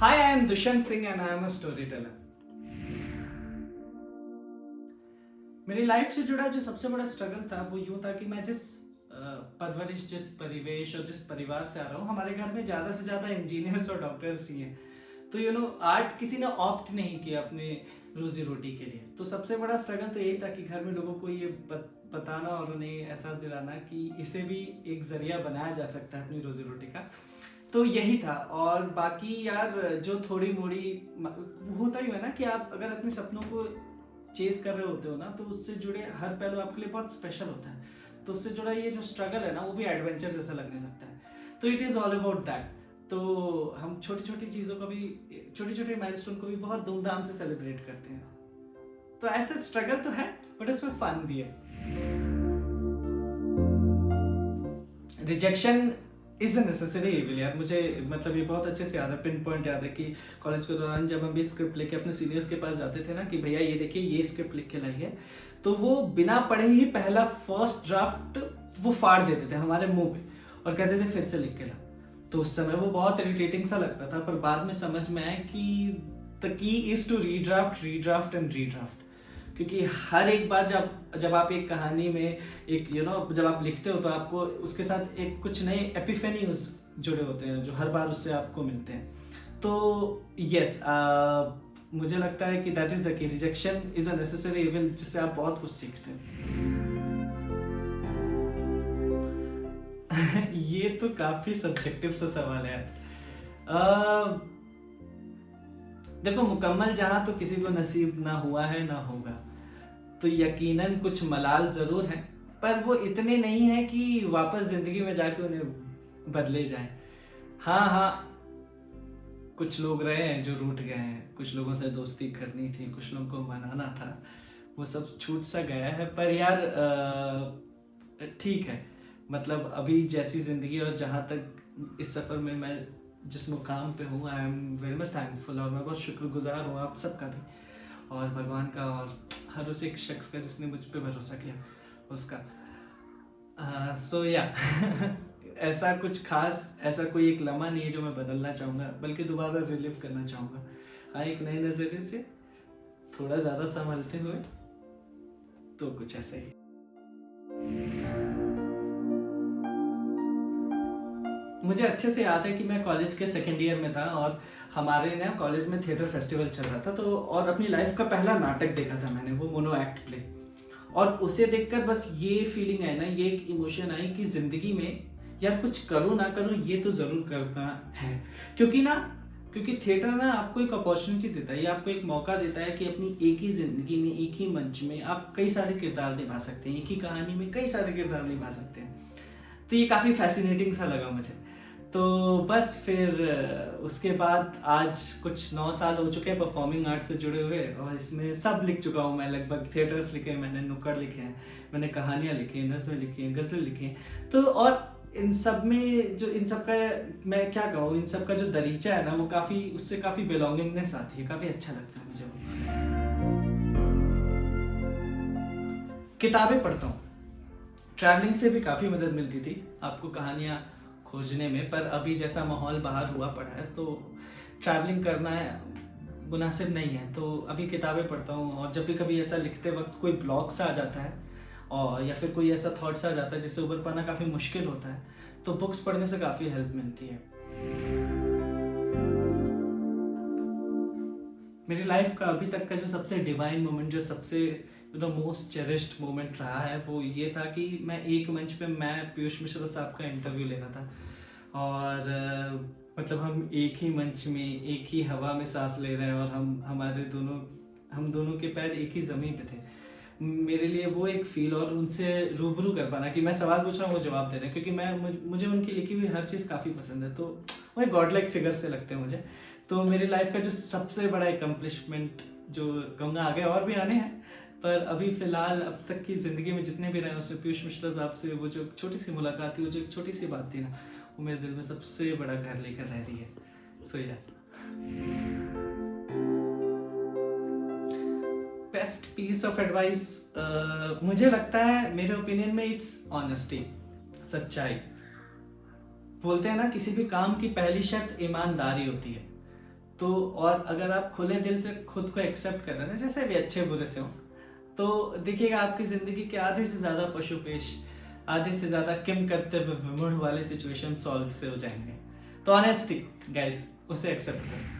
Hi, I am Dushyant Singh and I am a storyteller. मेरी life से जुड़ा जो सबसे बड़ा स्ट्रगल था वो यूं था कि मैं जिस परवरिश, जिस परिवेश और जिस परिवार से आ रहा हूँ, हमारे घर में ज़्यादा से ज़्यादा इंजीनियर्स और डॉक्टर्स ही हैं। तो आर्ट किसी ने ऑप्ट नहीं किया अपने रोजी रोटी के लिए। तो सबसे बड़ा स्ट्रगल तो यही था कि घर में लोगों को ये बताना और उन्हें एहसास दिलाना कि इसे भी एक जरिया बनाया जा सकता है अपनी रोजी रोटी का। तो यही था। और बाकी यार जो थोड़ी मोड़ी होता ही है ना कि आप अगर अपने सपनों को चेस कर रहे होते हो ना, तो उससे जुड़े हर पहलू आपके लिए बहुत स्पेशल होता है। तो उससे जुड़ा ये जो स्ट्रगल है ना, वो भी एडवेंचर जैसा लगने लगता है। तो it is all about that. तो हम छोटी छोटी चीज़ों को भी, छोटे छोटे माइलस्टोन को भी बहुत धूमधाम से सेलिब्रेट करते हैं। तो ऐसे स्ट्रगल तो है, बट उसमें फन भी है। Rejection is a necessary evil यार। मुझे मतलब ये बहुत अच्छे से याद है, पिन पॉइंट याद है कि कॉलेज के दौरान जब हम भी स्क्रिप्ट लेके अपने सीनियर्स के पास जाते थे ना कि भैया ये देखिए ये स्क्रिप्ट लिख के लाई है, तो वो बिना पढ़े ही पहला फर्स्ट ड्राफ्ट वो फाड़ देते थे हमारे मुंह पे और कहते थे फिर से लिख के ला। तो उस समय वो बहुत इरिटेटिंग सा लगता था, पर बाद में समझ में आया कि the key is to redraft redraft and redraft. क्योंकि हर एक बार जब आप एक कहानी में एक जब आप लिखते हो तो आपको उसके साथ एक कुछ नए एपिफेनीज जुड़े होते हैं जो हर बार उससे आपको मिलते हैं। तो यस, मुझे लगता है कि that is the key rejection is a necessary evil, जिससे आप बहुत कुछ सीखते हैं। ये तो काफी सब्जेक्टिव सा सवाल है। देखो, मुकम्मल जहां तो किसी को नसीब ना हुआ है ना होगा, तो यकीनन कुछ मलाल जरूर है, पर वो इतने नहीं है कि वापस जिंदगी में जाके उन्हें बदले जाएं। हाँ हाँ, कुछ लोग रहे हैं जो रूठ गए हैं, कुछ लोगों से दोस्ती करनी थी, कुछ लोगों को मनाना था, वो सब छूट सा गया है। पर यार ठीक है, मतलब अभी जैसी जिंदगी और जहाँ तक इस सफर में मैं जिस मुकाम पे हूँ, I am very much thankful. और मैं बहुत शुक्रगुजार हूँ आप सबका भी, और भगवान का, और हर उस एक शख्स का जिसने मुझ पे भरोसा किया उसका। सो या ऐसा कुछ खास, ऐसा कोई एक लम्हा नहीं है जो मैं बदलना चाहूँगा, बल्कि दोबारा रिलीव करना चाहूँगा। हाँ, एक नए नज़रिए से थोड़ा ज़्यादा संभलते हुए, तो कुछ ऐसा ही। मुझे अच्छे से याद है कि मैं कॉलेज के सेकेंड ईयर में था और हमारे ना कॉलेज में थिएटर फेस्टिवल चल रहा था। तो और अपनी लाइफ का पहला नाटक देखा था मैंने, वो मोनो एक्ट प्ले। और उसे देखकर बस ये फीलिंग है ना, ये एक इमोशन आई कि जिंदगी में यार कुछ करूँ ना करूँ, ये तो जरूर करना है। क्योंकि थिएटर ना आपको एक अपॉर्चुनिटी देता है, ये आपको एक मौका देता है कि अपनी एक ही जिंदगी में, एक ही मंच में आप कई सारे किरदार निभा सकते हैं, एक ही कहानी में कई सारे किरदार निभा सकते हैं। तो ये काफी फैसिनेटिंग सा लगा मुझे। तो बस फिर उसके बाद आज कुछ 9 साल हो चुके हैं परफॉर्मिंग आर्ट से जुड़े हुए, और इसमें सब लिख चुका हूँ मैं लगभग। थिएटर्स लिखे हैं मैंने, नुक्कड़ लिखे हैं मैंने, कहानियाँ लिखी हैं, नज़्में लिखी हैं, गज़ल लिखी हैं। तो और इन सब में जो इन सब का, मैं क्या कहूँ, इन सब का जो दरीचा है ना, वो काफ़ी, उससे काफ़ी बिलोंगिंगनेस आती है, काफ़ी अच्छा लगता है मुझे वो। किताबें पढ़ता हूँ, ट्रैवलिंग से भी काफ़ी मदद मिलती थी आपको कहानियाँ खोजने में, पर अभी जैसा माहौल बाहर हुआ पड़ा है तो ट्रैवलिंग करना मुनासिब नहीं है। तो अभी किताबें पढ़ता हूँ, और जब भी कभी ऐसा लिखते वक्त कोई ब्लॉक सा आ जाता है, और या फिर कोई ऐसा थॉट्स आ जाता है जिससे उबर पाना काफ़ी मुश्किल होता है, तो बुक्स पढ़ने से काफ़ी हेल्प मिलती है। मेरी लाइफ का अभी तक का जो सबसे डिवाइन मोमेंट, जो सबसे मोस्ट चेरिश्ड मोमेंट रहा है, वो ये था कि मैं एक मंच पे मैं पीयूष मिश्रा साहब का इंटरव्यू ले रहा था। और मतलब हम एक ही मंच में, एक ही हवा में सांस ले रहे हैं, और हम दोनों के पैर एक ही ज़मीन पे थे। मेरे लिए वो एक फील, और उनसे रूबरू कर पाना कि मैं सवाल पूछ रहा हूँ, वो जवाब दे रहे हैं, क्योंकि मुझे उनकी लिखी हुई हर चीज़ काफ़ी पसंद है। तो वो एक गॉड लाइक फिगर से लगते हैं मुझे। तो मेरी लाइफ का जो सबसे बड़ा एकम्प्लिशमेंट, जो कहूँगा आगे और भी आने हैं, पर अभी फिलहाल अब तक की ज़िंदगी में जितने भी रहे उसमें पीयूष मिश्रा साहब से वो जो छोटी सी मुलाकात थी, वो जो छोटी सी बात थी ना, वो मेरे दिल में सबसे बड़ा घर लेकर रह रही है। सो या बेस्ट पीस ऑफ एडवाइस, मुझे लगता है, मेरे ओपिनियन में, इट्स ऑनेस्टी, सच्चाई। बोलते हैं ना, किसी भी काम की पहली शर्त ईमानदारी होती है। तो और अगर आप खुले दिल से खुद को एक्सेप्ट कर रहे हैं ना, जैसे भी अच्छे बुरे से हो, तो देखिएगा आपकी जिंदगी के आधे से ज्यादा पशुपेश, आधे से ज्यादा किम करते हुए विमुड़ वाले सिचुएशन सॉल्व से हो जाएंगे। तो ऑनेस्टी गाइस, उसे एक्सेप्ट करें।